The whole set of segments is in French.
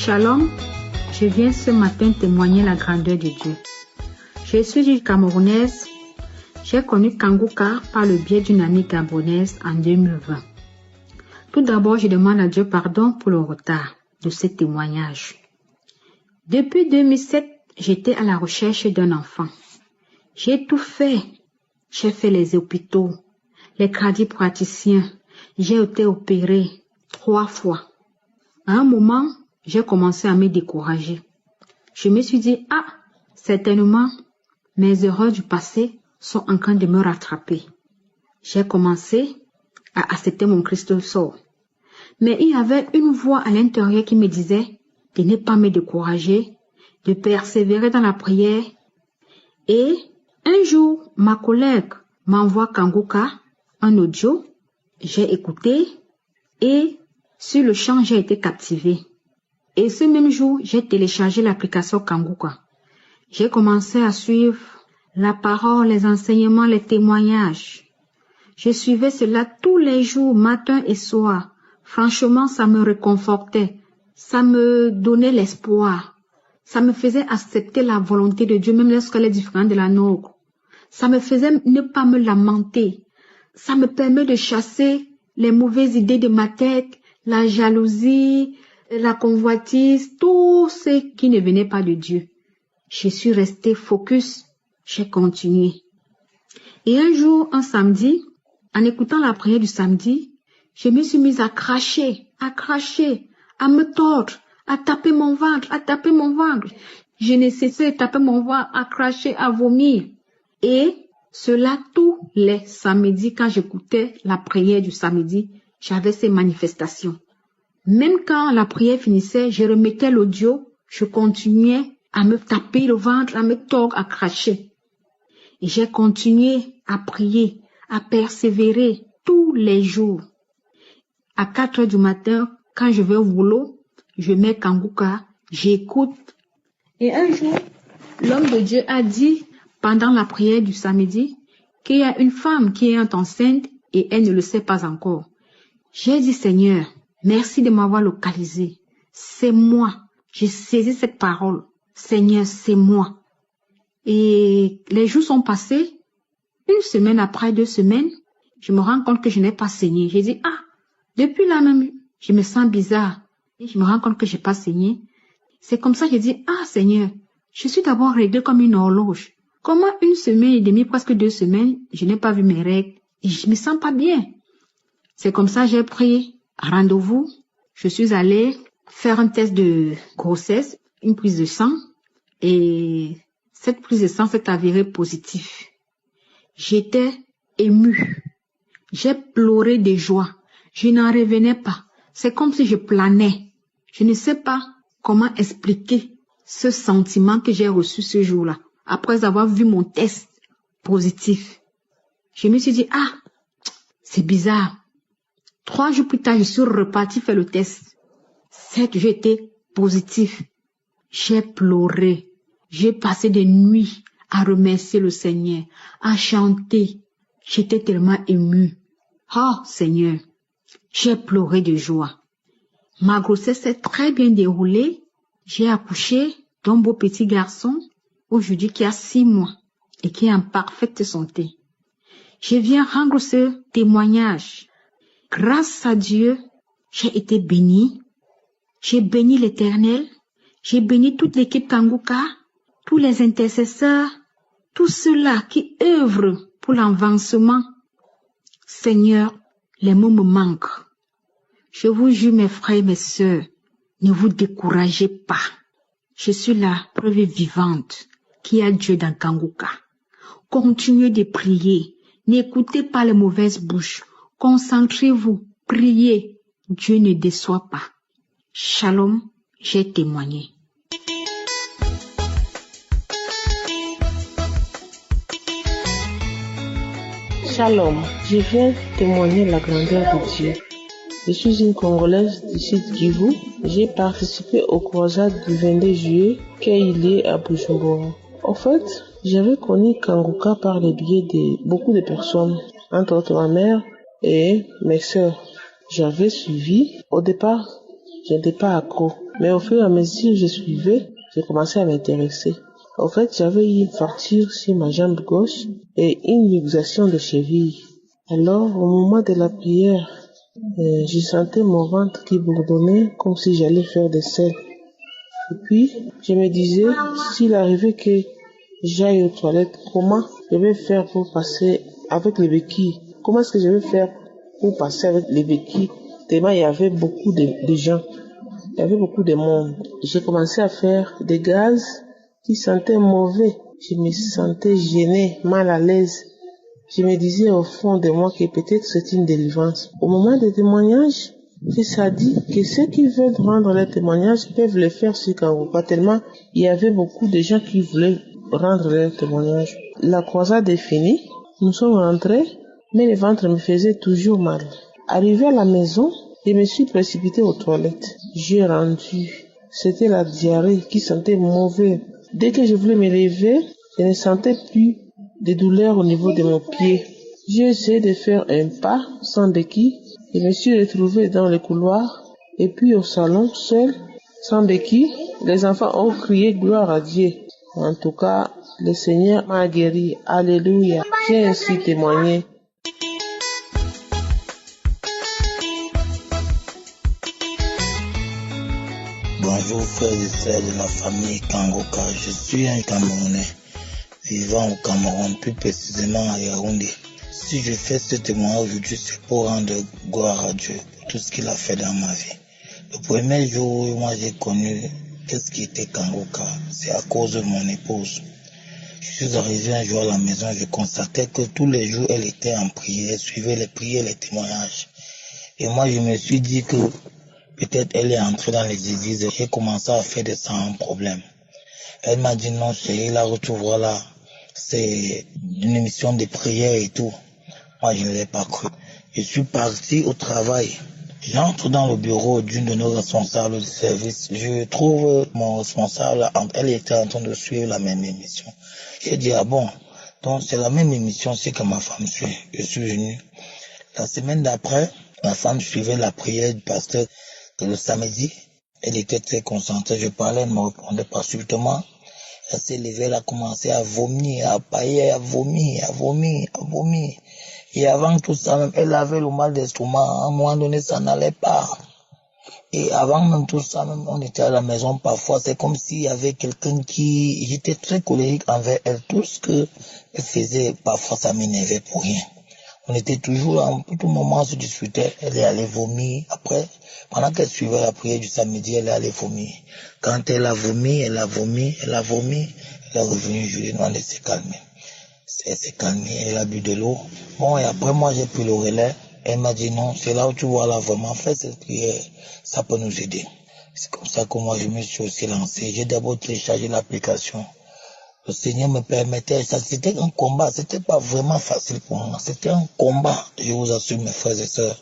Shalom, je viens ce matin témoigner la grandeur de Dieu. Je suis une Camerounaise. J'ai connu Kanguka par le biais d'une amie gabonaise en 2020. Tout d'abord, je demande à Dieu pardon pour le retard de ce témoignage. Depuis 2007, j'étais à la recherche d'un enfant. J'ai tout fait. J'ai fait les hôpitaux, les crédits praticiens. J'ai été opérée 3 fois. À un moment, j'ai commencé à me décourager. Je me suis dit, certainement, mes erreurs du passé sont en train de me rattraper. J'ai commencé à accepter mon Christ sort. Mais il y avait une voix à l'intérieur qui me disait de ne pas me décourager, de persévérer dans la prière. Et un jour, ma collègue m'envoie Kanguka, un audio. J'ai écouté et sur le champ, j'ai été captivée. Et ce même jour, j'ai téléchargé l'application Kanguka. J'ai commencé à suivre la parole, les enseignements, les témoignages. Je suivais cela tous les jours, matin et soir. Franchement, ça me réconfortait. Ça me donnait l'espoir. Ça me faisait accepter la volonté de Dieu, même lorsqu'elle est différente de la nôtre. Ça me faisait ne pas me lamenter. Ça me permet de chasser les mauvaises idées de ma tête, la jalousie, la convoitise, tout ce qui ne venait pas de Dieu. Je suis restée focus, j'ai continué. Et un jour, un samedi, en écoutant la prière du samedi, je me suis mise à cracher, à me tordre, à taper mon ventre. Je ne cessais de taper mon ventre, à cracher, à vomir. Et cela tous les samedis, quand j'écoutais la prière du samedi, j'avais ces manifestations. Même quand la prière finissait, je remettais l'audio, je continuais à me taper le ventre, à me tordre, à cracher. Et j'ai continué à prier, à persévérer tous les jours. À 4 heures du matin, quand je vais au boulot, je mets Kanguka, j'écoute. Et un jour, l'homme de Dieu a dit, pendant la prière du samedi, qu'il y a une femme qui est enceinte et elle ne le sait pas encore. J'ai dit, Seigneur, merci de m'avoir localisé. C'est moi. J'ai saisi cette parole. Seigneur, c'est moi. Et les jours sont passés. 1 semaine après, 2 semaines, je me rends compte que je n'ai pas saigné. J'ai dit, depuis là même, je me sens bizarre. Et je me rends compte que je n'ai pas saigné. C'est comme ça que j'ai dit, Seigneur, je suis d'abord réglée comme une horloge. Comment 1 semaine et demie, presque 2 semaines, je n'ai pas vu mes règles et je me sens pas bien. C'est comme ça que j'ai pris rendez-vous. Je suis allée faire un test de grossesse, une prise de sang. Et cette prise de sang s'est avérée positive. J'étais émue. J'ai pleuré de joie. Je n'en revenais pas. C'est comme si je planais. Je ne sais pas comment expliquer ce sentiment que j'ai reçu ce jour-là. Après avoir vu mon test positif. Je me suis dit, c'est bizarre. 3 jours plus tard, je suis repartie faire le test. 7 jours étaient positifs. J'ai pleuré. J'ai passé des nuits à remercier le Seigneur, à chanter. J'étais tellement émue. Seigneur, j'ai pleuré de joie. Ma grossesse s'est très bien déroulée. J'ai accouché d'un beau petit garçon, aujourd'hui qui a 6 mois et qui est en parfaite santé. Je viens rendre ce témoignage. Grâce à Dieu, j'ai été bénie. J'ai béni l'Éternel. J'ai béni toute l'équipe Kanguka, tous les intercesseurs, tous ceux-là qui œuvrent pour l'avancement. Seigneur, les mots me manquent. Je vous jure, mes frères et mes sœurs, ne vous découragez pas. Je suis la preuve vivante qu'il y a Dieu dans Kanguka. Continuez de prier. N'écoutez pas les mauvaises bouches. Concentrez-vous. Priez. Dieu ne déçoit pas. Shalom, j'ai témoigné. Shalom, je viens témoigner la grandeur de Dieu. Je suis une Congolaise du sud Kivu. J'ai participé aux croisades du 22 juillet qu'il y a à Bujumbura. En fait, j'avais connu Kanguka par le biais de beaucoup de personnes, entre autres ma mère et mes sœurs. J'avais suivi. Au départ, je n'étais pas accro. Mais au fur et à mesure que je suivais, j'ai commencé à m'intéresser. En fait, j'avais eu une fracture sur ma jambe gauche et une luxation de cheville. Alors, au moment de la prière, je sentais mon ventre qui bourdonnait comme si j'allais faire des selles. Et puis, je me disais, s'il arrivait que j'aille aux toilettes, comment je vais faire pour passer avec les béquilles? Comment est-ce que je vais faire pour passer avec les béquilles? Tellement il y avait beaucoup de gens, il y avait beaucoup de monde. J'ai commencé à faire des gaz qui sentaient mauvais. Je me sentais gênée, mal à l'aise. Je me disais au fond de moi que peut-être c'est une délivrance. Au moment des témoignages, ça dit que ceux qui veulent rendre leur témoignage peuvent le faire sur Kangoka, tellement il y avait beaucoup de gens qui voulaient rendre leur témoignage. La croisade est finie, nous sommes rentrés, mais le ventre me faisait toujours mal. Arrivé à la maison, je me suis précipité aux toilettes. J'ai rendu. C'était la diarrhée qui sentait mauvais. Dès que je voulais me lever, je ne sentais plus de douleurs au niveau de mon pied. J'ai essayé de faire un pas sans béquille. Je me suis retrouvé dans le couloir et puis au salon, seul, sans béquille. Les enfants ont crié gloire à Dieu. En tout cas, le Seigneur m'a guéri. Alléluia. J'ai ainsi témoigné. Bonjour frères et sœurs de la famille Kangoka. Je suis un Camerounais vivant au Cameroun, plus précisément à Yaoundé. Si je fais ce témoignage aujourd'hui, c'est pour rendre gloire à Dieu pour tout ce qu'il a fait dans ma vie. Le premier jour où moi j'ai connu qu'est-ce qui était Kangoka, c'est à cause de mon épouse. Je suis arrivé un jour à la maison, je constatais que tous les jours elle était en prière, elle suivait les prières, les témoignages. Et moi je me suis dit que peut-être elle est entrée dans les églises et j'ai commencé à faire des sans problème. Elle m'a dit non chérie, la retrouve là, c'est une émission de prière et tout. Moi je ne l'ai pas cru. Je suis parti au travail. J'entre dans le bureau d'une de nos responsables du service. Je trouve mon responsable, elle était en train de suivre la même émission. J'ai dit ah bon, donc c'est la même émission, c'est que ma femme suit. Je suis venu. La semaine d'après, ma femme suivait la prière du pasteur. Le samedi, elle était très concentrée. Je parlais, elle ne me répondait pas subitement. Elle s'est levée, elle a commencé à vomir, à pailler, à vomir. Et avant tout ça, même, elle avait le mal d'estomac. À un moment donné, ça n'allait pas. Et avant même tout ça, même, on était à la maison parfois. C'est comme s'il y avait quelqu'un qui... J'étais très colérique envers elle. Tout ce qu'elle faisait, parfois, ça m'énervait pour rien. On était toujours, en tout moment, on se disputait. Elle est allée vomir. Après, pendant qu'elle suivait la prière du samedi, elle est allée vomir. Quand elle a vomi, elle est revenue, je lui ai demandé de se calmer. Elle s'est calmée, elle a bu de l'eau. Bon, et après, moi, j'ai pris le relais. Elle m'a dit non, c'est là où tu vois là vraiment fait cette prière, ça peut nous aider. C'est comme ça que moi, je me suis aussi lancé. J'ai d'abord téléchargé l'application. Le Seigneur me permettait, ça c'était un combat, c'était pas vraiment facile pour moi, c'était un combat, je vous assure mes frères et sœurs,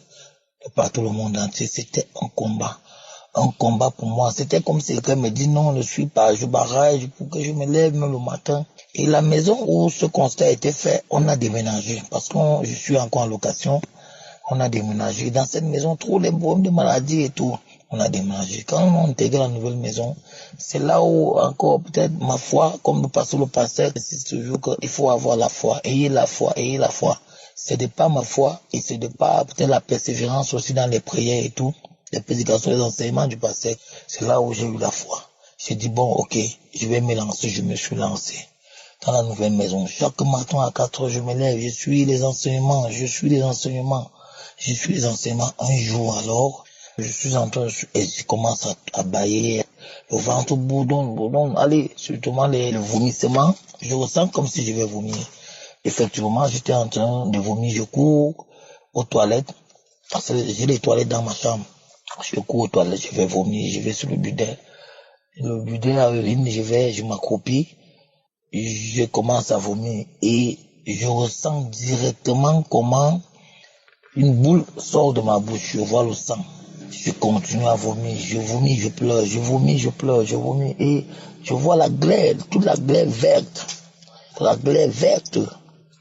de partout le monde entier, c'était un combat pour moi, c'était comme si quelqu'un me dit non, ne suis pas, je barrage pour que je me lève même le matin. Et la maison où ce constat a été fait, on a déménagé, parce que je suis encore en location, on a déménagé. Dans cette maison, trop les problèmes de maladie et tout, on a déménagé. Quand on a intégré la nouvelle maison, c'est là où encore peut-être ma foi, comme le pasteur insiste toujours qu'il faut avoir la foi. Ayez la foi. C'est de pas ma foi et c'est de pas peut-être la persévérance aussi dans les prières et tout, les prédications, les enseignements du pasteur. C'est là où j'ai eu la foi. J'ai dit bon, ok, je vais me lancer. Je me suis lancé dans la nouvelle maison. Chaque matin à 4 heures, je me lève, je suis les enseignements. Un jour alors, je suis en train et je commence à bailler. Le ventre bourdonne. Allez, surtout le vomissement. Je ressens comme si je vais vomir. Effectivement, j'étais en train de vomir. Je cours aux toilettes. Parce que j'ai les toilettes dans ma chambre. Je cours aux toilettes, je vais vomir. Je vais sur le bidet. Le bidet à urine, je m'accroupis. Je commence à vomir. Et je ressens directement comment une boule sort de ma bouche. Je vois le sang. Je continue à vomir, je pleure, et je vois la glaire, toute la glaire verte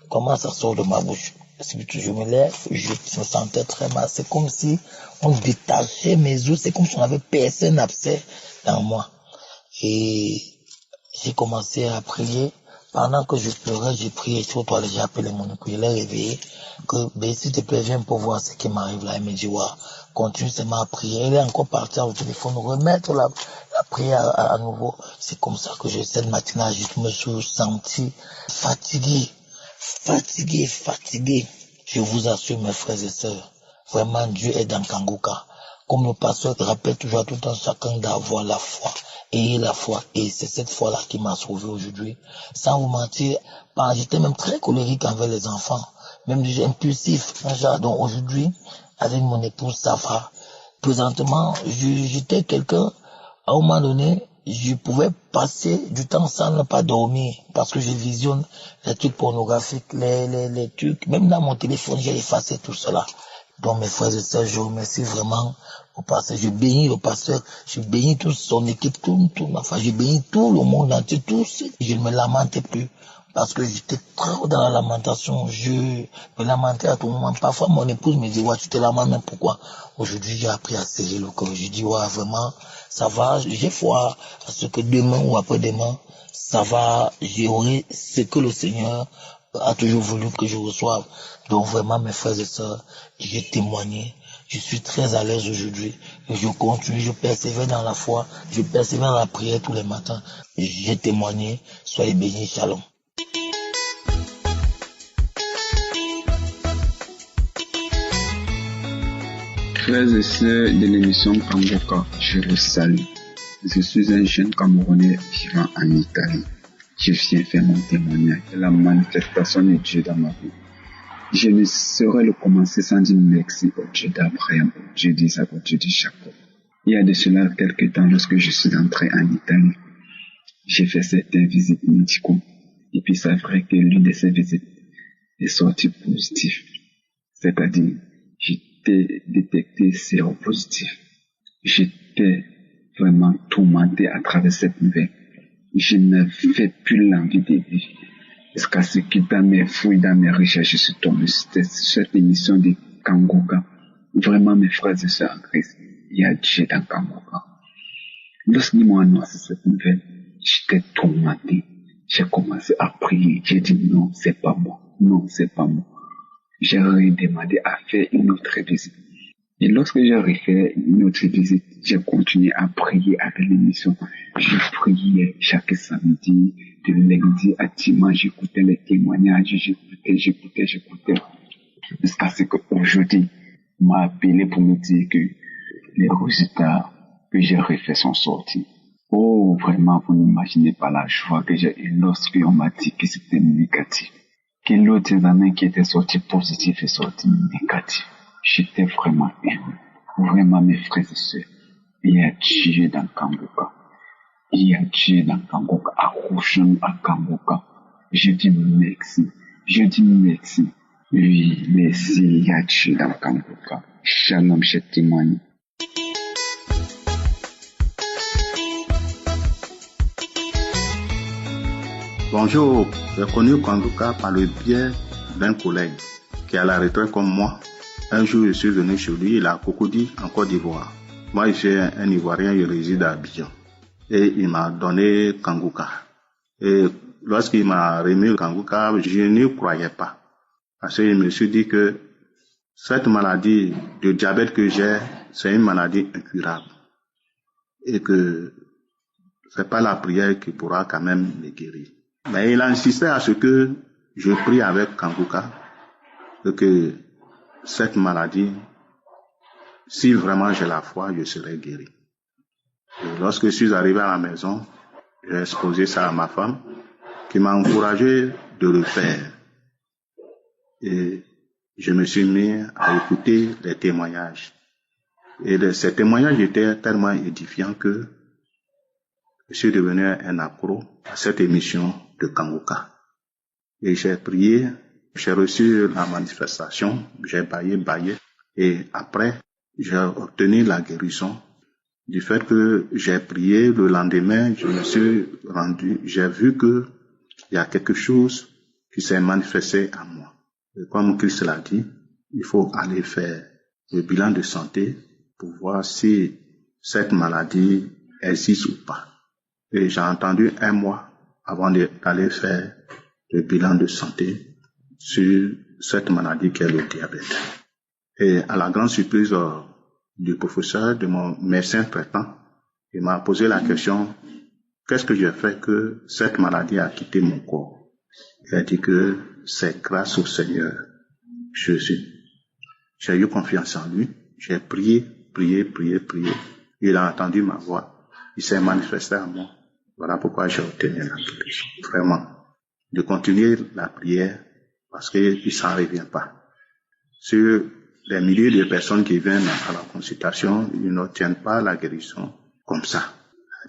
commence à sortir de ma bouche. Je me lève, je me sentais très mal. C'est comme si on détachait mes os, c'est comme si on avait percé un abcès dans moi. Et j'ai commencé à prier. Pendant que je pleurais, j'ai prié sur toi, j'ai appelé mon époux, je l'ai réveillé, que, s'il te plaît, viens pour voir ce qui m'arrive là. Il me dit, ouais, continue seulement à prier. Il est encore parti au téléphone, remettre la prière à nouveau. C'est comme ça que cette matinée, je me suis senti fatigué. Je vous assure, mes frères et sœurs, vraiment, Dieu est dans Kangoka. Comme le pasteur rappelle toujours tout le temps, chacun d'avoir la foi. Ayez la foi. Et c'est cette foi-là qui m'a sauvé aujourd'hui. Sans vous mentir, j'étais même très colérique envers les enfants. Même impulsif. Donc aujourd'hui, avec mon épouse, ça va. Présentement, j'étais quelqu'un, à un moment donné, je pouvais passer du temps sans ne pas dormir. Parce que je visionne les trucs pornographiques, les trucs. Même dans mon téléphone, j'ai effacé tout cela. Donc mes frères et sœurs, je remercie vraiment au pasteur. Je bénis le pasteur, je bénis toute son équipe, je bénis tout le monde entier, Je ne me lamentais plus parce que j'étais trop dans la lamentation. Je me lamentais à tout moment. Parfois mon épouse me dit, ouais, tu te lamentes, mais pourquoi? Aujourd'hui, j'ai appris à serrer le corps. Je dis, ouais, vraiment, ça va, j'ai foi à ce que demain ou après-demain, ça va, j'aurai ce que le Seigneur a toujours voulu que je reçoive. Donc vraiment, mes frères et sœurs, j'ai témoigné. Je suis très à l'aise aujourd'hui. Je continue, je persévère dans la foi, je persévère dans la prière tous les matins. J'ai témoigné. Soyez bénis, shalom. Frères et sœurs de l'émission Kangoka, je vous salue. Je suis un jeune Camerounais vivant en Italie. Je viens faire mon témoignage de la manifestation de Dieu dans ma vie. Je ne saurais le commencer sans dire merci au Dieu d'Abraham, au Dieu d'Isaac, au Dieu de Jacob. Il y a de cela quelques temps, lorsque je suis entré en Italie, j'ai fait certaines visites médicales. Et puis c'est vrai que l'une de ces visites est sortie positive. C'est-à-dire, j'étais détecté séropositif. J'étais vraiment tourmenté à travers cette nouvelle. Je n'avais plus l'envie de vivre. Jusqu'à ce que dans mes fouilles, dans mes recherches, je suis tombé sur cette émission de Kangoka. Vraiment, mes frères et sœurs en Christ, il y a Dieu dans Kangoka. Lorsqu'ils m'ont annoncé cette nouvelle, j'étais tourmenté. J'ai commencé à prier. J'ai dit non, c'est pas moi. Non, c'est pas moi. J'ai redemandé à faire une autre visite. Et lorsque j'ai refait une autre visite, j'ai continué à prier avec l'émission. Je priais chaque samedi, de lundi à dimanche, j'écoutais les témoignages, j'écoutais. Jusqu'à ce qu'aujourd'hui, on m'a appelé pour me dire que les résultats que j'ai refaits sont sortis. Oh, vraiment, vous n'imaginez pas la joie que j'ai eue lorsqu'on m'a dit que c'était négatif. Que l'autre examen qui était sorti positif est sorti négatif. J'étais vraiment ému. Vraiment, mes frères et sœurs, il y a Dieu dans Kangoka. Il y a Dieu dans Kangoka. Accrochons à Kangoka. Je dis merci. Oui, merci, il y a Dieu dans Kangoka. Shalom, je témoigne. Bonjour, j'ai connu Kangoka par le biais d'un collègue qui est à la retraite comme moi. Un jour, je suis venu chez lui, il a Cocody, en Côte d'Ivoire. Moi, je suis un Ivoirien, je réside à Abidjan. Et il m'a donné Kangoka. Et lorsqu'il m'a remis Kangoka, je n'y croyais pas. Parce que je me suis dit que cette maladie de diabète que j'ai, c'est une maladie incurable. Et que c'est pas la prière qui pourra quand même me guérir. Mais il a insisté à ce que je prie avec Kangoka. Et que cette maladie, si vraiment j'ai la foi, je serai guéri. Et lorsque je suis arrivé à la maison, j'ai exposé ça à ma femme, qui m'a encouragé de le faire. Et je me suis mis à écouter les témoignages. Et ces témoignages étaient tellement édifiants que je suis devenu un accro à cette émission de Kangoka. Et j'ai prié. J'ai reçu la manifestation, j'ai baillé, et après, j'ai obtenu la guérison. Du fait que j'ai prié, le lendemain, je me suis rendu, j'ai vu que il y a quelque chose qui s'est manifesté à moi. Et comme Christ l'a dit, il faut aller faire le bilan de santé pour voir si cette maladie existe ou pas. Et j'ai entendu 1 mois avant d'aller faire le bilan de santé sur cette maladie qui est le diabète. Et à la grande surprise du professeur, de mon médecin traitant, il m'a posé la question, qu'est-ce que j'ai fait que cette maladie a quitté mon corps? Il a dit que c'est grâce au Seigneur Jésus. J'ai eu confiance en lui, j'ai prié. Il a entendu ma voix, il s'est manifesté à moi. Voilà pourquoi j'ai obtenu la guérison. Vraiment, de continuer la prière parce qu'il ne s'en revient pas. Sur les milliers de personnes qui viennent à la consultation, ils n'obtiennent pas la guérison comme ça.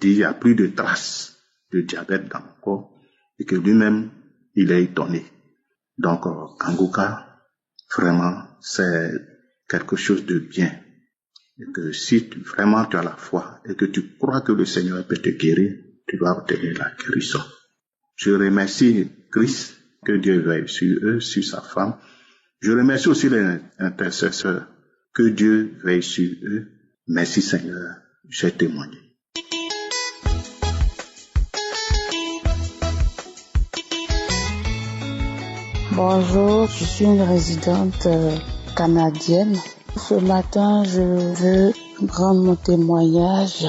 Il n'y a plus de traces de diabète dans le corps et que lui-même, il est étonné. Donc, Kanguka, vraiment, c'est quelque chose de bien. Et que si vraiment tu as la foi et que tu crois que le Seigneur peut te guérir, tu dois obtenir la guérison. Je remercie Christ, que Dieu veille sur eux, sur sa femme. Je remercie aussi les intercesseurs, que Dieu veille sur eux. Merci Seigneur, j'ai témoigné. Bonjour, je suis une résidente canadienne. Ce matin, je veux rendre mon témoignage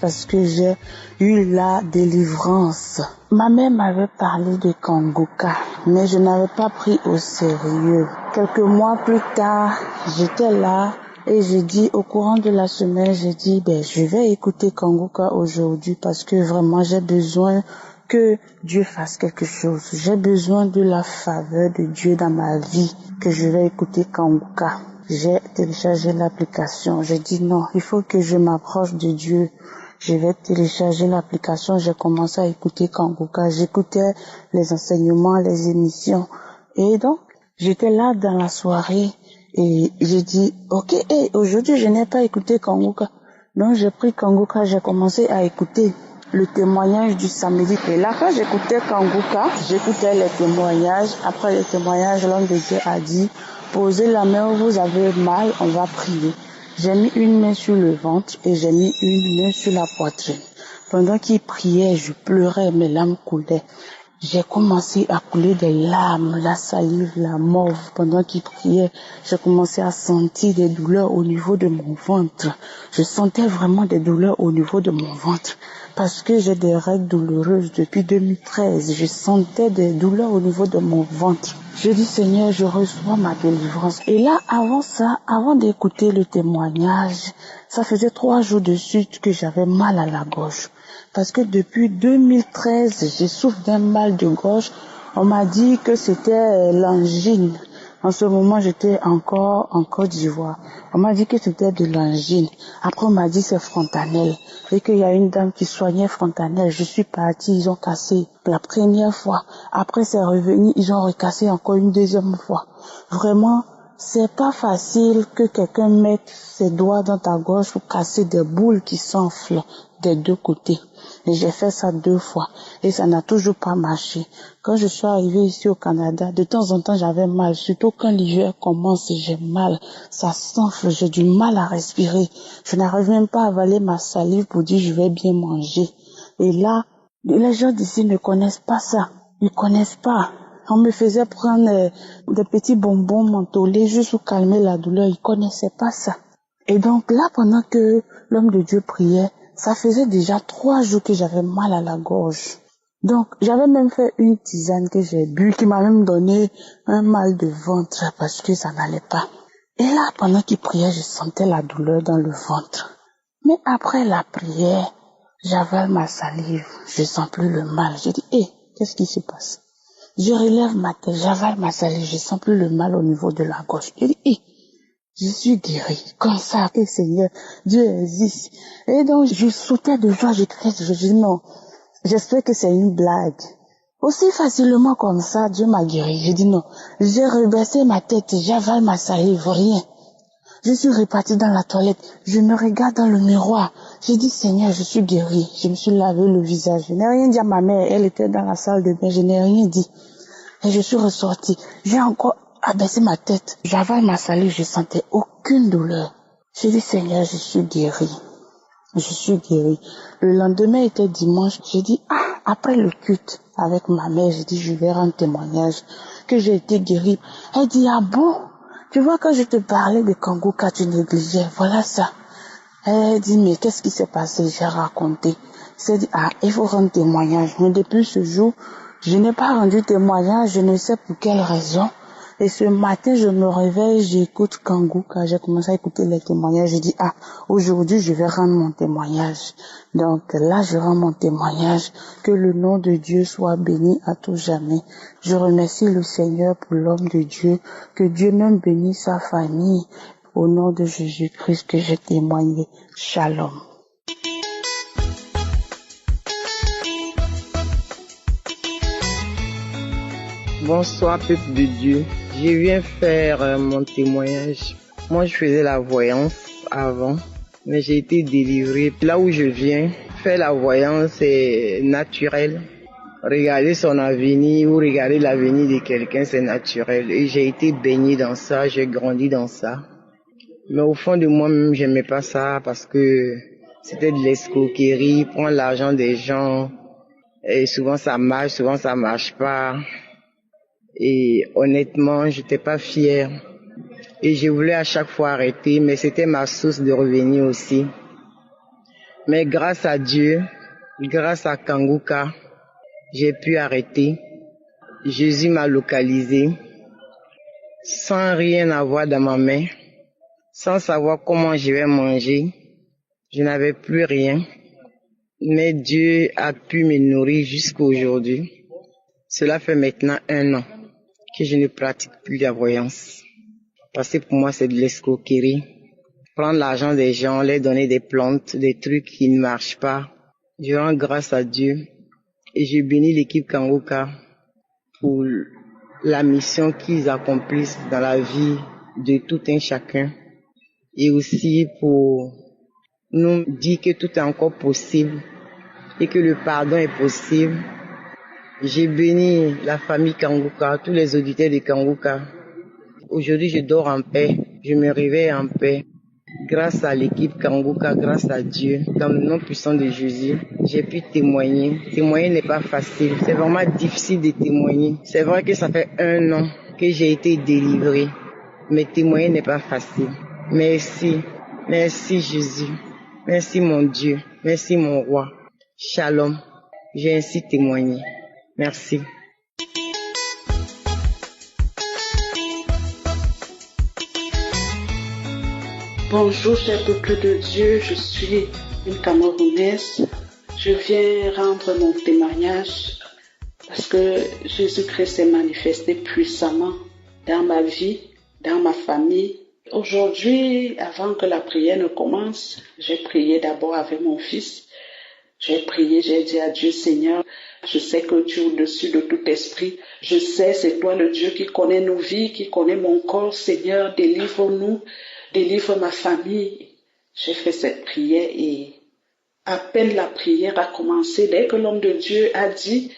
parce que j'ai eu la délivrance. Ma mère m'avait parlé de Kanguka, mais je n'avais pas pris au sérieux. Quelques mois plus tard, j'étais là et j'ai dit, au courant de la semaine, j'ai dit, je vais écouter Kanguka aujourd'hui parce que vraiment j'ai besoin que Dieu fasse quelque chose. J'ai besoin de la faveur de Dieu dans ma vie, que je vais écouter Kanguka. J'ai téléchargé l'application. J'ai dit non, il faut que je m'approche de Dieu. Je vais télécharger l'application. J'ai commencé à écouter Kanguka. J'écoutais les enseignements, les émissions. Et donc, j'étais là dans la soirée et j'ai dit, ok, aujourd'hui je n'ai pas écouté Kanguka. Donc j'ai pris Kanguka, j'ai commencé à écouter le témoignage du samedi. Et là, quand j'écoutais Kanguka, j'écoutais les témoignages. Après les témoignages, l'homme de Dieu a dit, posez la main où vous avez mal, on va prier. J'ai mis une main sur le ventre et j'ai mis une main sur la poitrine. Pendant qu'il priait, je pleurais, mes larmes coulaient. J'ai commencé à couler des larmes, la salive, la morve. Pendant qu'il priait, j'ai commencé à sentir des douleurs au niveau de mon ventre. Je sentais vraiment des douleurs au niveau de mon ventre. Parce que j'ai des règles douloureuses depuis 2013. Je sentais des douleurs au niveau de mon ventre. Je dis, Seigneur, je reçois ma délivrance. Et là, avant d'écouter le témoignage, ça faisait 3 jours de suite que j'avais mal à la gorge. Parce que depuis 2013, je souffre d'un mal de gorge. On m'a dit que c'était l'angine. En ce moment, j'étais encore en Côte d'Ivoire. On m'a dit que c'était de l'angine. Après, on m'a dit c'est Fontanelle. Et qu'il y a une dame qui soignait Fontanelle. Je suis partie, ils ont cassé la première fois. Après, c'est revenu, ils ont recassé encore une deuxième fois. Vraiment, c'est pas facile que quelqu'un mette ses doigts dans ta gorge pour casser des boules qui s'enflent des deux côtés. Et j'ai fait ça 2 fois et ça n'a toujours pas marché. Quand je suis arrivée ici au Canada, de temps en temps j'avais mal, surtout quand l'hiver commence, j'ai mal, ça s'enfle, j'ai du mal à respirer. Je n'arrive même pas à avaler ma salive pour dire je vais bien manger. Et là, les gens d'ici ne connaissent pas ça, ils connaissent pas. On me faisait prendre des petits bonbons mentholés juste pour calmer la douleur, ils connaissaient pas ça. Et donc là, pendant que l'homme de Dieu priait, ça faisait déjà 3 jours que j'avais mal à la gorge. Donc, j'avais même fait une tisane que j'ai bu, qui m'a même donné un mal de ventre parce que ça n'allait pas. Et là, pendant qu'il priait, je sentais la douleur dans le ventre. Mais après la prière, j'avale ma salive, je sens plus le mal. Je dis, qu'est-ce qui se passe? Je relève ma tête, j'avale ma salive, je sens plus le mal au niveau de la gorge. Je dis, je suis guérie, comme ça, Seigneur, Dieu existe. Et donc, je sautais de joie, je criais, je dis non, j'espère que c'est une blague. Aussi facilement comme ça, Dieu m'a guéri. Je dis non, j'ai rebaissé ma tête, j'avale ma salive, rien. Je suis repartie dans la toilette, je me regarde dans le miroir. J'ai dit, Seigneur, je suis guérie. Je me suis lavé le visage. Je n'ai rien dit à ma mère, elle était dans la salle de bain, je n'ai rien dit. Et je suis ressortie. J'ai encore abaissé ma tête. J'avale ma salive, je sentais aucune douleur. J'ai dit, Seigneur, je suis guérie. Je suis guérie. Le lendemain était dimanche. J'ai dit, après le culte avec ma mère, j'ai dit, je vais rendre témoignage que j'ai été guérie. Elle dit, ah bon? Tu vois, quand je te parlais de Kangoka, tu négligeais. Voilà ça. Elle dit, mais qu'est-ce qui s'est passé? J'ai raconté. C'est dit, il faut rendre témoignage. Mais depuis ce jour, je n'ai pas rendu témoignage, je ne sais pour quelle raison. Et ce matin, je me réveille, j'écoute Kangoka, j'ai commencé à écouter les témoignages. Je dis, aujourd'hui, je vais rendre mon témoignage. Donc là, je rends mon témoignage. Que le nom de Dieu soit béni à tout jamais. Je remercie le Seigneur pour l'homme de Dieu. Que Dieu même bénisse sa famille. Au nom de Jésus-Christ que j'ai témoigné. Shalom. Bonsoir, peuple de Dieu. Je viens faire mon témoignage. Moi, je faisais la voyance avant, mais j'ai été délivrée. Là où je viens, faire la voyance c'est naturel. Regarder son avenir ou regarder l'avenir de quelqu'un, c'est naturel. Et j'ai été baignée dans ça, j'ai grandi dans ça. Mais au fond de moi-même, j'aimais pas ça parce que c'était de l'escroquerie, prendre l'argent des gens. Et souvent ça marche pas. Et honnêtement, j'étais pas fière. Et je voulais à chaque fois arrêter, mais c'était ma source de revenus aussi. Mais grâce à Dieu, grâce à Kangoka, j'ai pu arrêter. Jésus m'a localisé, sans rien avoir dans ma main, sans savoir comment je vais manger. Je n'avais plus rien, mais Dieu a pu me nourrir jusqu'à aujourd'hui. Cela fait maintenant 1 an que je ne pratique plus la voyance. Parce que pour moi, c'est de l'escroquerie. Prendre l'argent des gens, leur donner des plantes, des trucs qui ne marchent pas. Je rends grâce à Dieu et je bénis l'équipe Kangoka pour la mission qu'ils accomplissent dans la vie de tout un chacun. Et aussi pour nous dire que tout est encore possible et que le pardon est possible. J'ai béni la famille Kangoka, tous les auditeurs de Kangoka. Aujourd'hui, je dors en paix, je me réveille en paix. Grâce à l'équipe Kangoka, grâce à Dieu, dans le nom puissant de Jésus, j'ai pu témoigner. Témoigner n'est pas facile, c'est vraiment difficile de témoigner. C'est vrai que ça fait 1 an que j'ai été délivrée, mais témoigner n'est pas facile. Merci, merci Jésus, merci mon Dieu, merci mon roi. Shalom, j'ai ainsi témoigné. Merci. Bonjour, cher peuple de Dieu, je suis une Camerounaise. Je viens rendre mon témoignage parce que Jésus-Christ s'est manifesté puissamment dans ma vie, dans ma famille. Aujourd'hui, avant que la prière ne commence, j'ai prié d'abord avec mon fils. J'ai prié, j'ai dit à Dieu, Seigneur, je sais que tu es au-dessus de tout esprit. Je sais, c'est toi le Dieu qui connaît nos vies, qui connaît mon corps. Seigneur, délivre-nous, délivre ma famille. J'ai fait cette prière et à peine la prière a commencé, dès que l'homme de Dieu a dit,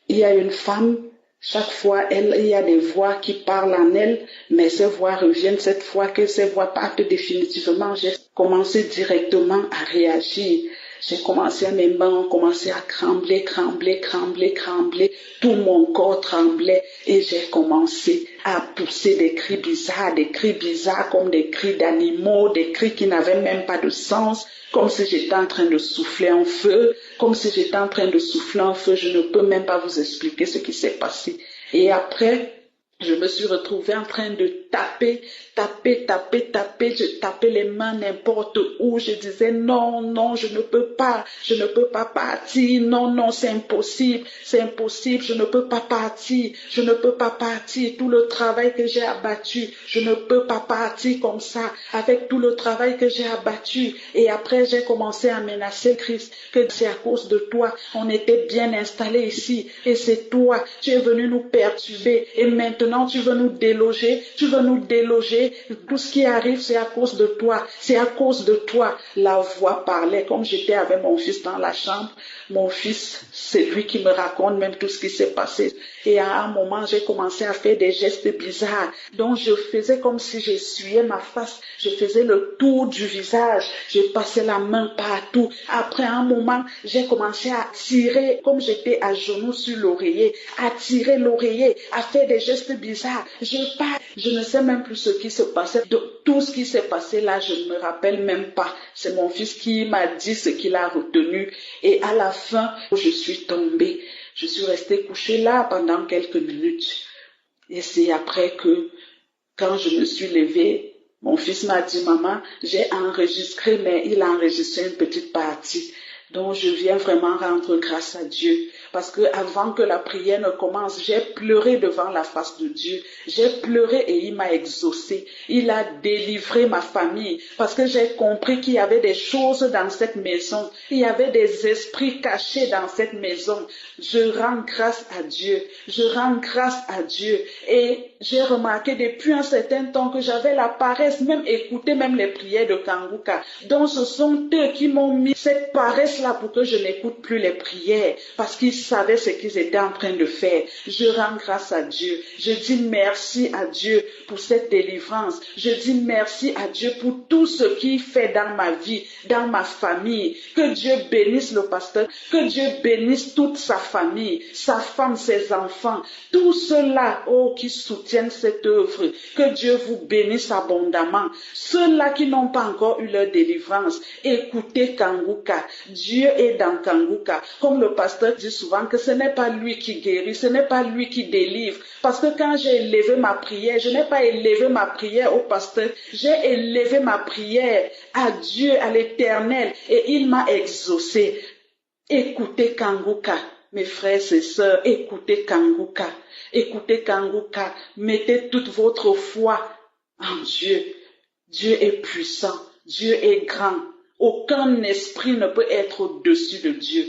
il y a une femme, chaque fois, il y a des voix qui parlent en elle, mais ces voix reviennent cette fois que ces voix partent définitivement. J'ai commencé directement à réagir. J'ai commencé à mes mains, commencé à trembler. Tout mon corps tremblait et j'ai commencé à pousser des cris bizarres comme des cris d'animaux, des cris qui n'avaient même pas de sens, comme si j'étais en train de souffler un feu, Je ne peux même pas vous expliquer ce qui s'est passé. Et après, je me suis retrouvée en train de taper. Je tapais les mains n'importe où. Je disais non, je ne peux pas partir. Non, c'est impossible, je ne peux pas partir. Tout le travail que j'ai abattu, je ne peux pas partir comme ça, avec tout le travail que j'ai abattu. Et après, j'ai commencé à menacer Christ, que c'est à cause de toi, on était bien installés ici, et c'est toi, tu es venu nous perturber, et maintenant tu veux nous déloger, tu veux nous déloger. Tout ce qui arrive, c'est à cause de toi. C'est à cause de toi. La voix parlait. Comme j'étais avec mon fils dans la chambre, mon fils, c'est lui qui me raconte même tout ce qui s'est passé. Et à un moment, j'ai commencé à faire des gestes bizarres. Donc, je faisais comme si j'essuyais ma face. Je faisais le tour du visage. Je passais la main partout. Après un moment, j'ai commencé à tirer, comme j'étais à genoux sur l'oreiller, à tirer l'oreiller, à faire des gestes bizarres. Je ne sais même plus ce qui se passait. De tout ce qui s'est passé là, je ne me rappelle même pas. C'est mon fils qui m'a dit ce qu'il a retenu. Et à la fin, je suis tombée. Je suis restée couchée là pendant quelques minutes. Et c'est après que, quand je me suis levée, mon fils m'a dit, maman, j'ai enregistré, mais il a enregistré une petite partie. Donc, je viens vraiment rendre grâce à Dieu. Parce que avant que la prière ne commence, j'ai pleuré devant la face de Dieu. J'ai pleuré et il m'a exaucé. Il a délivré ma famille. Parce que j'ai compris qu'il y avait des choses dans cette maison. Il y avait des esprits cachés dans cette maison. Je rends grâce à Dieu. Je rends grâce à Dieu. Et j'ai remarqué depuis un certain temps que j'avais la paresse, même écouter même les prières de Kanguka. Donc ce sont eux qui m'ont mis cette paresse-là pour que je n'écoute plus les prières. Parce qu'ils savaient ce qu'ils étaient en train de faire. Je rends grâce à Dieu. Je dis merci à Dieu pour cette délivrance. Je dis merci à Dieu pour tout ce qu'il fait dans ma vie, dans ma famille. Que Dieu bénisse le pasteur. Que Dieu bénisse toute sa famille, sa femme, ses enfants. Tous ceux-là, qui soutiennent cette œuvre. Que Dieu vous bénisse abondamment. Ceux-là qui n'ont pas encore eu leur délivrance, écoutez Kanguka. Dieu est dans Kanguka. Comme le pasteur dit souvent que ce n'est pas lui qui guérit, ce n'est pas lui qui délivre. Parce que quand j'ai élevé ma prière, je n'ai pas élevé ma prière au pasteur, j'ai élevé ma prière à Dieu, à l'Éternel, et il m'a exaucé. Écoutez Kanguka, mes frères et sœurs, écoutez Kanguka. Écoutez Kanguka, mettez toute votre foi en Dieu. Dieu est puissant, Dieu est grand. Aucun esprit ne peut être au-dessus de Dieu.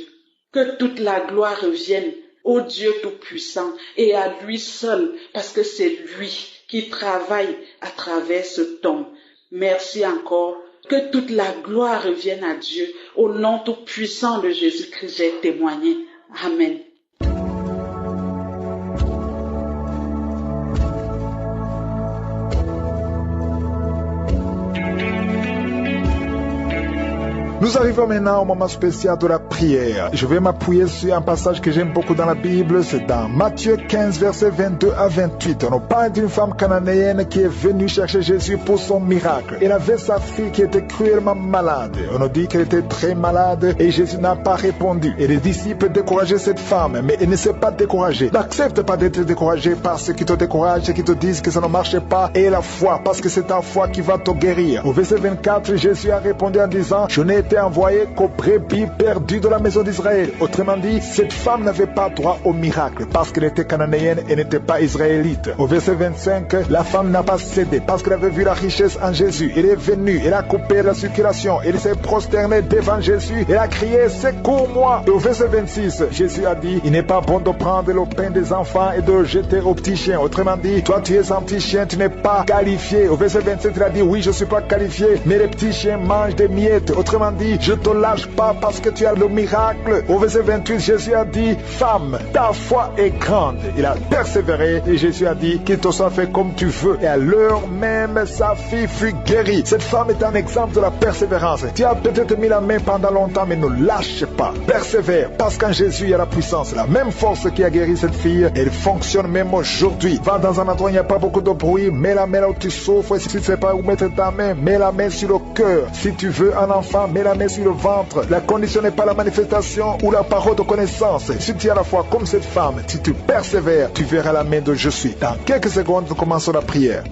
Que toute la gloire revienne au Dieu Tout-Puissant et à lui seul, parce que c'est lui qui travaille à travers ce temps. Merci encore. Que toute la gloire revienne à Dieu. Au nom Tout-Puissant de Jésus-Christ, j'ai témoigné. Amen. Nous arrivons maintenant au moment spécial de la prière. Je vais m'appuyer sur un passage que j'aime beaucoup dans la Bible. C'est dans Matthieu 15, versets 22 à 28. On nous parle d'une femme cananéenne qui est venue chercher Jésus pour son miracle. Elle avait sa fille qui était cruellement malade. On nous dit qu'elle était très malade et Jésus n'a pas répondu. Et les disciples décourageaient cette femme, mais elle ne s'est pas découragée. N'accepte pas d'être découragé par ceux qui te découragent et qui te disent que ça ne marche pas. Et la foi, parce que c'est ta foi qui va te guérir. Au verset 24, Jésus a répondu en disant, je n'ai été envoyé qu'aux brebis perdues de la maison d'Israël. Autrement dit, cette femme n'avait pas droit au miracle parce qu'elle était cananéenne et n'était pas israélite. Au verset 25, la femme n'a pas cédé parce qu'elle avait vu la richesse en Jésus. Elle est venue, elle a coupé la circulation, elle s'est prosternée devant Jésus, elle a crié, secours-moi. Et au verset 26, Jésus a dit, il n'est pas bon de prendre le pain des enfants et de le jeter aux petits chiens. Autrement dit, toi tu es un petit chien, tu n'es pas qualifié. Au verset 27, il a dit, oui, je ne suis pas qualifié, mais les petits chiens mangent des miettes. Autrement dit, je ne te lâche pas parce que tu as le miracle. Au verset 28, Jésus a dit, femme, ta foi est grande. Il a persévéré et Jésus a dit, qu'il te soit fait comme tu veux. Et à l'heure même, sa fille fut guérie. Cette femme est un exemple de la persévérance. Tu as peut-être mis la main pendant longtemps, mais ne lâche pas. Persévère, parce qu'en Jésus, il y a la puissance. La même force qui a guéri cette fille, elle fonctionne même aujourd'hui. Va dans un endroit où il n'y a pas beaucoup de bruit, mets la main là où tu souffres. Si tu ne sais pas où mettre ta main, mets la main sur le cœur. Si tu veux un enfant, mets la main sur le ventre. La condition n'est pas la manifestation ou la parole de connaissance. Si tu es à la fois comme cette femme, si tu persévères, tu verras la main de je suis. Dans quelques secondes, nous commençons la prière.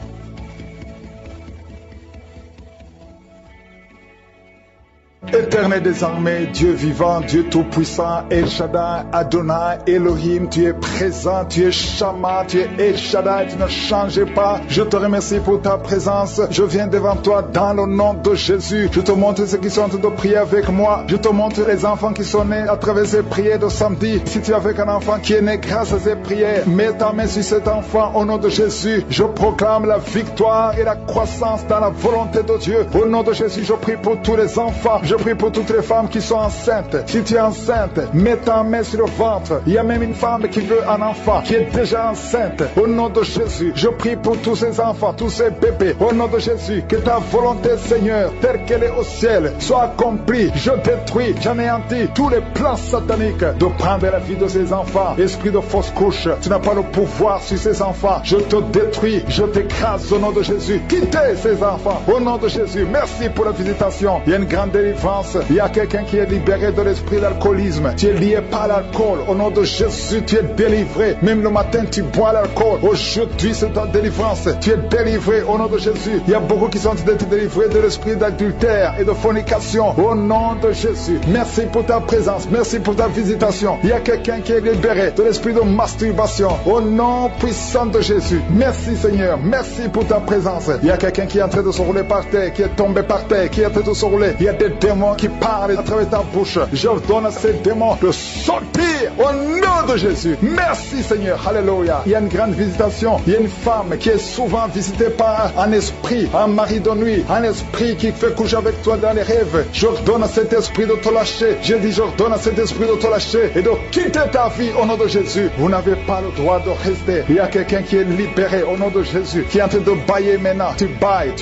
Éternel des armées, Dieu vivant, Dieu tout-puissant, El Shaddai, Adonai, Elohim, tu es présent, tu es Shama, tu es El Shaddai, tu ne changes pas. Je te remercie pour ta présence. Je viens devant toi dans le nom de Jésus. Je te montre ceux qui sont en train de prier avec moi. Je te montre les enfants qui sont nés à travers ces prières de samedi. Si tu es avec un enfant qui est né grâce à ces prières, mets ta main sur cet enfant au nom de Jésus. Je proclame la victoire et la croissance dans la volonté de Dieu. Au nom de Jésus, je prie pour tous les enfants. Je prie pour toutes les femmes qui sont enceintes. Si tu es enceinte, mets ta main sur le ventre. Il y a même une femme qui veut un enfant, qui est déjà enceinte. Au nom de Jésus, je prie pour tous ces enfants, tous ces bébés. Au nom de Jésus, que ta volonté, Seigneur, telle qu'elle est au ciel, soit accomplie. Je détruis, j'anéantis tous les plans sataniques de prendre la vie de ces enfants. Esprit de fausse couche, tu n'as pas le pouvoir sur ces enfants. Je te détruis, je t'écrase au nom de Jésus. Quittez ces enfants au nom de Jésus. Merci pour la visitation. Il y a une grande délivrance. Il y a quelqu'un qui est libéré de l'esprit d'alcoolisme. Tu es lié par l'alcool. Au nom de Jésus, tu es délivré. Même le matin, tu bois l'alcool. Aujourd'hui, c'est ta délivrance. Tu es délivré au nom de Jésus. Il y a beaucoup qui sont en train d'être délivrés de l'esprit d'adultère et de fornication. Au nom de Jésus. Merci pour ta présence. Merci pour ta visitation. Il y a quelqu'un qui est libéré de l'esprit de masturbation. Au nom puissant de Jésus. Merci Seigneur. Merci pour ta présence. Il y a quelqu'un qui est en train de se rouler par terre, qui est tombé par terre, qui est en train de se rouler. Il y a des démons qui parlent à travers ta bouche. J'ordonne à ces démons de sortir au nom de Jésus. Merci Seigneur. Alléluia. Il y a une grande visitation. Il y a une femme qui est souvent visitée par un esprit, un mari de nuit, un esprit qui fait coucher avec toi dans les rêves. J'ordonne à cet esprit de te lâcher. Je dis j'ordonne à cet esprit de te lâcher et de quitter ta vie au nom de Jésus. Vous n'avez pas le droit de rester. Il y a quelqu'un qui est libéré au nom de Jésus, qui est en train de bailler maintenant. Tu bailles.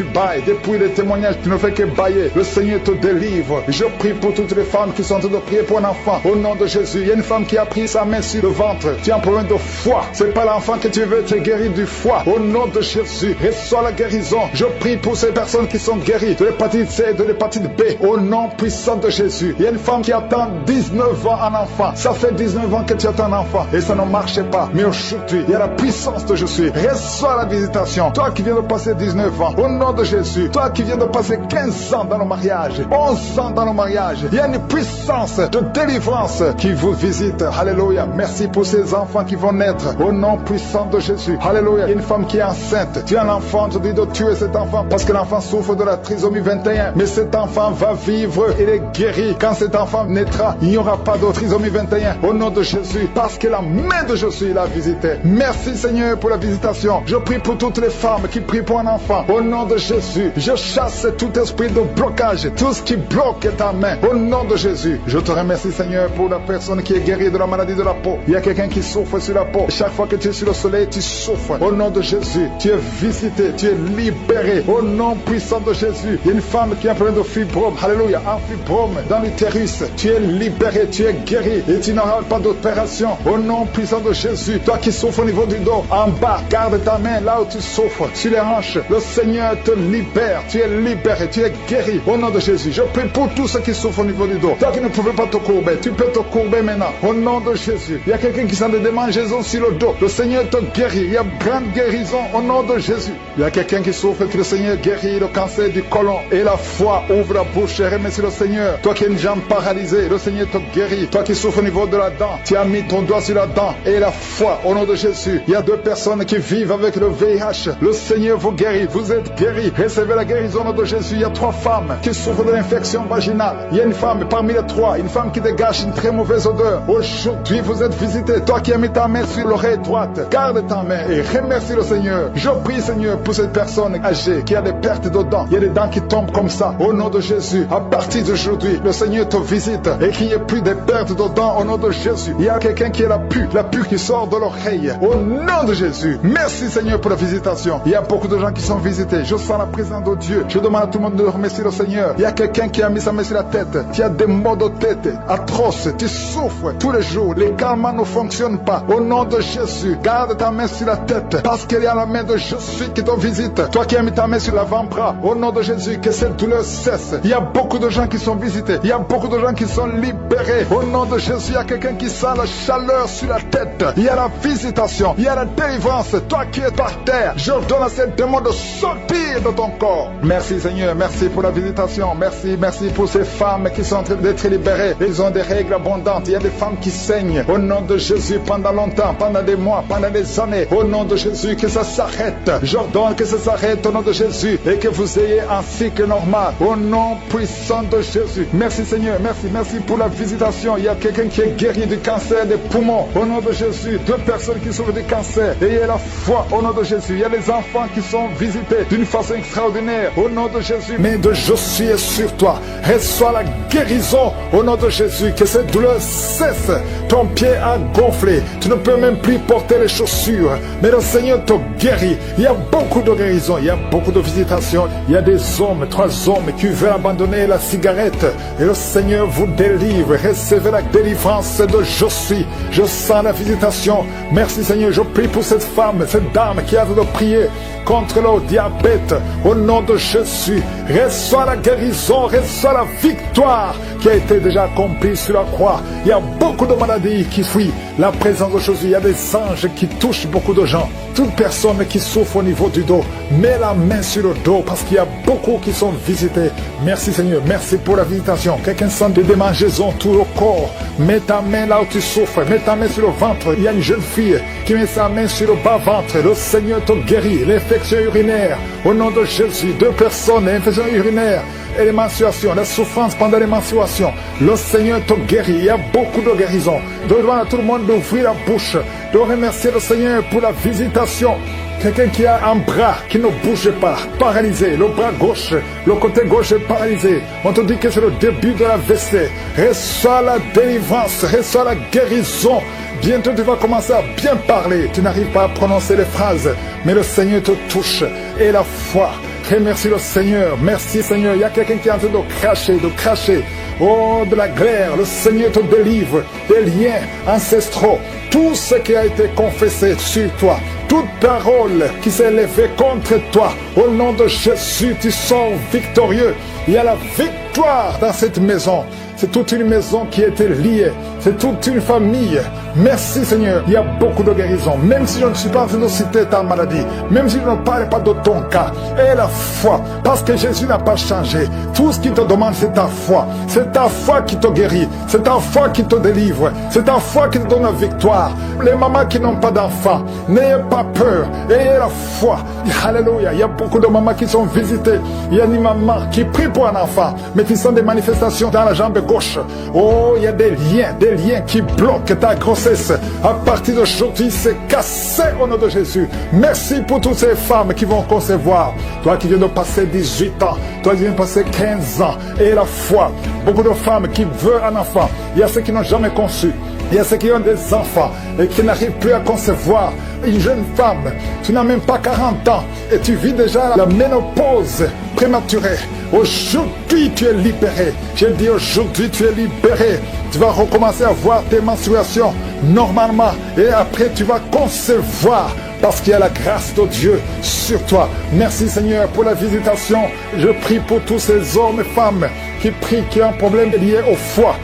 Depuis les témoignages, tu ne fais que bailler. Le Seigneur te délivre. Je prie pour toutes les femmes qui sont en train de prier pour un enfant. Au nom de Jésus, il y a une femme qui a pris sa main sur le ventre. Tu as un problème de foie. C'est pas l'enfant que tu veux, tu es guéri du foie. Au nom de Jésus, reçois la guérison. Je prie pour ces personnes qui sont guéries de l'hépatite C et de l'hépatite B. Au nom puissant de Jésus. Il y a une femme qui attend 19 ans un enfant. Ça fait 19 ans que tu attends un enfant et ça ne marche pas. Mais aujourd'hui, il y a la puissance de Jésus. Reçois la visitation. Toi qui viens de passer 19 ans, au nom de Jésus. Toi qui viens de passer 15 ans dans le mariage, 11 ans dans le mariage, il y a une puissance de délivrance qui vous visite. Alléluia. Merci pour ces enfants qui vont naître au nom puissant de Jésus. Alléluia. Il y a une femme qui est enceinte. Tu as un enfant, tu dis de tuer cet enfant parce que l'enfant souffre de la trisomie 21. Mais cet enfant va vivre, il est guéri. Quand cet enfant naîtra, il n'y aura pas de trisomie 21 au nom de Jésus parce que la main de Jésus l'a visité. Merci Seigneur pour la visitation. Je prie pour toutes les femmes qui prient pour un enfant au nom de Jésus. Je chasse tout esprit de blocage, tout ce qui bloque ta main au nom de Jésus. Je te remercie Seigneur pour la personne qui est guérie de la maladie de la peau. Il y a quelqu'un qui souffre sur la peau. Chaque fois que tu es sur le soleil, tu souffres. Au nom de Jésus, tu es visité, tu es libéré. Au nom puissant de Jésus. Il y a une femme qui a un problème de fibrome. Alléluia, un fibrome dans l'utérus. Tu es libéré, tu es guéri et tu n'auras pas d'opération. Au nom puissant de Jésus. Toi qui souffres au niveau du dos, en bas, garde ta main là où tu souffres, sur les hanches. Le Seigneur te libère. Tu es libéré, tu es guéri. Au nom de Jésus. Je prie pour tous ceux qui souffrent au niveau du dos. Toi qui ne pouvais pas te courber, tu peux te courber maintenant. Au nom de Jésus. Il y a quelqu'un qui s'en a des démangeaisons sur le dos. Le Seigneur te guérit. Il y a grande guérison au nom de Jésus. Il y a quelqu'un qui souffre que le Seigneur guérit le cancer du côlon. Et la foi ouvre la bouche et remercie le Seigneur. Toi qui as une jambe paralysée, le Seigneur te guérit. Toi qui souffres au niveau de la dent, tu as mis ton doigt sur la dent. Et la foi au nom de Jésus. Il y a 2 personnes qui vivent avec le VIH. Le Seigneur vous guérit. Vous êtes guéris. Recevez la guérison au nom de Jésus. Il y a 3 femmes qui souffrent de l'infection vaginale. Il y a une femme parmi les 3, une femme qui dégage une très mauvaise odeur. Aujourd'hui, vous êtes visité. Toi qui as mis ta main sur l'oreille droite, garde ta main et remercie le Seigneur. Je prie, Seigneur, pour cette personne âgée qui a des pertes de dents. Il y a des dents qui tombent comme ça. Au nom de Jésus, à partir d'aujourd'hui, le Seigneur te visite et qu'il n'y ait plus de pertes de dents au nom de Jésus. Il y a quelqu'un qui est la pue qui sort de l'oreille. Au nom de Jésus. Merci, Seigneur, pour la visitation. Il y a beaucoup de gens qui sont visités. Je sens la présence de Dieu. Je demande à tout le monde de remercier le Seigneur. Il y a quelqu'un qui a mis sa main sur la tête. Tu as des maux de tête atroces. Tu souffres tous les jours. Les calmants ne fonctionnent pas. Au nom de Jésus, garde ta main sur la tête parce qu'il y a la main de Jésus qui te visite. Toi qui as mis ta main sur l'avant-bras, au nom de Jésus, que cette douleur cesse. Il y a beaucoup de gens qui sont visités. Il y a beaucoup de gens qui sont libérés. Au nom de Jésus, il y a quelqu'un qui sent la chaleur sur la tête. Il y a la visitation. Il y a la délivrance. Toi qui es par terre, j'ordonne à ces démons de sortir de ton corps. Merci Seigneur. Merci pour la visitation. Merci merci pour ces femmes qui sont en train d'être libérées. Ils ont des règles abondantes. Il y a des femmes qui saignent. Au nom de Jésus, pendant longtemps, pendant des mois, pendant des années. Au nom de Jésus, que ça s'arrête. J'ordonne que ça s'arrête au nom de Jésus et que vous ayez un cycle normal. Au nom puissant de Jésus. Merci Seigneur, merci pour la visitation. Il y a quelqu'un qui est guéri du cancer des poumons. Au nom de Jésus, 2 personnes qui souffrent du cancer. Ayez la foi au nom de Jésus. Il y a des enfants qui sont visités d'une façon extraordinaire. Au nom de Jésus. Mais de Jésus est sur toi. Reçois la guérison au nom de Jésus. Que cette douleur cesse. Ton pied a gonflé. Tu ne peux même plus porter les chaussures. Mais le Seigneur te guérit. Il y a beaucoup de guérison. Il y a beaucoup de visitations. Il y a des hommes, 3 hommes qui veulent abandonner la cigarette. Et le Seigneur vous délivre. Recevez la délivrance de Jésus. Je sens la visitation. Merci Seigneur. Je prie pour cette femme, cette dame qui a de prier contre le diabète. Au nom de Jésus, reçois la guérison, reçois la victoire qui a été déjà accomplie sur la croix. Il y a beaucoup de maladies qui fuient la présence de Jésus. Il y a des anges qui touchent beaucoup de gens. Toute personne qui souffre au niveau du dos, mets la main sur le dos parce qu'il y a beaucoup qui sont visités. Merci Seigneur, merci pour la visitation. Quelqu'un sent des démangeaisons tout le corps. Mets ta main là où tu souffres, mets ta main sur le ventre. Il y a une jeune fille qui met sa main sur le bas-ventre. Le Seigneur te guérit. L'infection urinaire, au nom de Jésus. 2 personnes, l'infection urinaire et les menstruations, la souffrance pendant les menstruations. Le Seigneur te guérit. Il y a beaucoup de guérisons. Je demande à tout le monde d'ouvrir la bouche, de remercier le Seigneur pour la visitation. Quelqu'un qui a un bras qui ne bouge pas, paralysé, le bras gauche, le côté gauche est paralysé. On te dit que c'est le début de la l'AVC. Reçois la délivrance, reçois la guérison. Bientôt tu vas commencer à bien parler. Tu n'arrives pas à prononcer les phrases, mais le Seigneur te touche. Et la foi. Remercie le Seigneur. Merci Seigneur. Il y a quelqu'un qui est en train de cracher. Oh, de la glaire. Le Seigneur te délivre des liens ancestraux. Tout ce qui a été confessé sur toi, toute parole qui s'est élevée contre toi, au nom de Jésus, tu sors victorieux. Il y a la victoire dans cette maison. C'est toute une maison qui était liée. C'est toute une famille. Merci Seigneur. Il y a beaucoup de guérisons. Même si je ne suis pas en train de citer ta maladie, même si je ne parle pas de ton cas, et la foi, parce que Jésus n'a pas changé. Tout ce qu'il te demande, c'est ta foi. C'est ta foi qui te guérit. C'est ta foi qui te délivre. C'est ta foi qui te donne la victoire. Les mamans qui n'ont pas d'enfants, n'ayez pas peur. Ayez la foi. Alléluia. Il y a beaucoup de mamans qui sont visitées. Il y a une maman qui prie pour un enfant, mais qui sont des manifestations dans la jambe gauche. Oh, il y a des liens qui bloquent ta grossesse. À partir d'aujourd'hui, c'est cassé au nom de Jésus. Merci pour toutes ces femmes qui vont concevoir. Toi qui viens de passer 18 ans, toi qui viens de passer 15 ans, et la foi. Beaucoup de femmes qui veulent un enfant. Il y a ceux qui n'ont jamais conçu. Il y a ceux qui ont des enfants et qui n'arrivent plus à concevoir. Une jeune femme, tu n'as même pas 40 ans et tu vis déjà la ménopause prématurée. Aujourd'hui, tu es libéré. Je dis aujourd'hui, tu es libéré. Tu vas recommencer à voir tes menstruations normalement et après, tu vas concevoir. Parce qu'il y a la grâce de Dieu sur toi. Merci Seigneur pour la visitation. Je prie pour tous ces hommes et femmes qui prient, qui ont un problème lié au foie.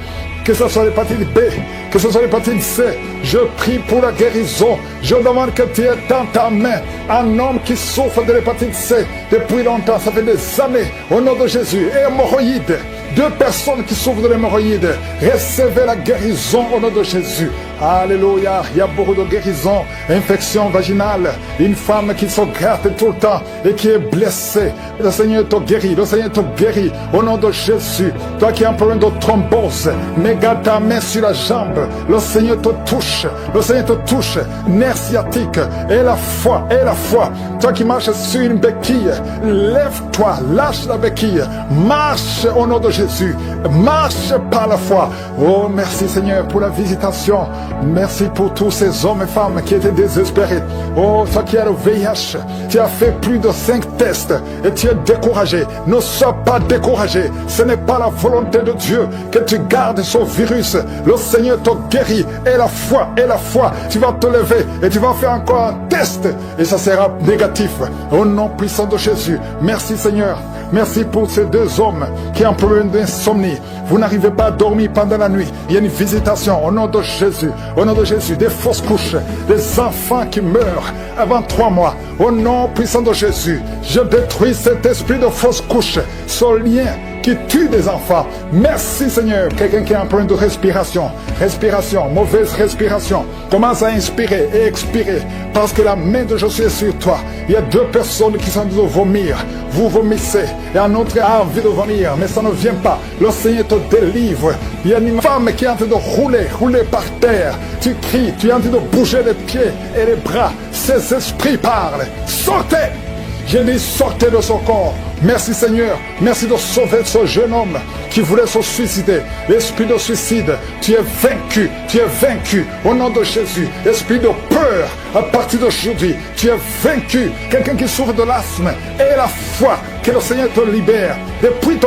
Que ce soit l'hépatite B, que ce soit l'hépatite C, je prie pour la guérison. Je demande que tu aies dans ta main un homme qui souffre de l'hépatite C depuis longtemps, ça fait des années, au nom de Jésus. Et hémorroïdes, 2 personnes qui souffrent de l'hémorroïde, recevez la guérison au nom de Jésus. Alléluia, il y a beaucoup de guérisons, infection vaginale, une femme qui se gratte tout le temps et qui est blessée. Le Seigneur te guérit, le Seigneur te guérit au nom de Jésus. Toi qui as un problème de thrombose, mets ta main sur la jambe, le Seigneur te touche, le Seigneur te touche, nerf sciatique, et la foi, et la foi. Toi qui marches sur une béquille, lève-toi, lâche la béquille, marche au nom de Jésus, marche par la foi. Oh merci Seigneur pour la visitation. Merci pour tous ces hommes et femmes qui étaient désespérés. Oh, toi qui as le VIH, tu as fait plus de 5 tests et tu es découragé. Ne sois pas découragé. Ce n'est pas la volonté de Dieu que tu gardes ce virus. Le Seigneur te guérit. Et la foi, tu vas te lever et tu vas faire encore un test et ça sera négatif. Au nom puissant de Jésus. Merci Seigneur. Merci pour ces 2 hommes qui ont un problème d'insomnie. Vous n'arrivez pas à dormir pendant la nuit. Il y a une visitation au nom de Jésus. Au nom de Jésus, des fausses couches, des enfants qui meurent avant 3 mois. Au nom puissant de Jésus, je détruis cet esprit de fausses couches, ce lien qui tue des enfants. Merci Seigneur. Quelqu'un qui est en train de respiration, mauvaise respiration, commence à inspirer et expirer parce que la main de Josué est sur toi. Il y a 2 personnes qui sont en train de vomir. Vous vomissez et un autre a envie de vomir, mais ça ne vient pas. Le Seigneur te délivre. Il y a une femme qui est en train de rouler par terre. Tu cries, tu es en train de bouger les pieds et les bras. Ces esprits parlent. Sortez! J'ai dit sortez de son corps. Merci Seigneur. Merci de sauver ce jeune homme qui voulait se suicider. L'esprit de suicide, tu es vaincu. Tu es vaincu au nom de Jésus. Esprit de peur, à partir d'aujourd'hui, tu es vaincu. Quelqu'un qui souffre de l'asthme et la foi, que le Seigneur te libère. Depuis ton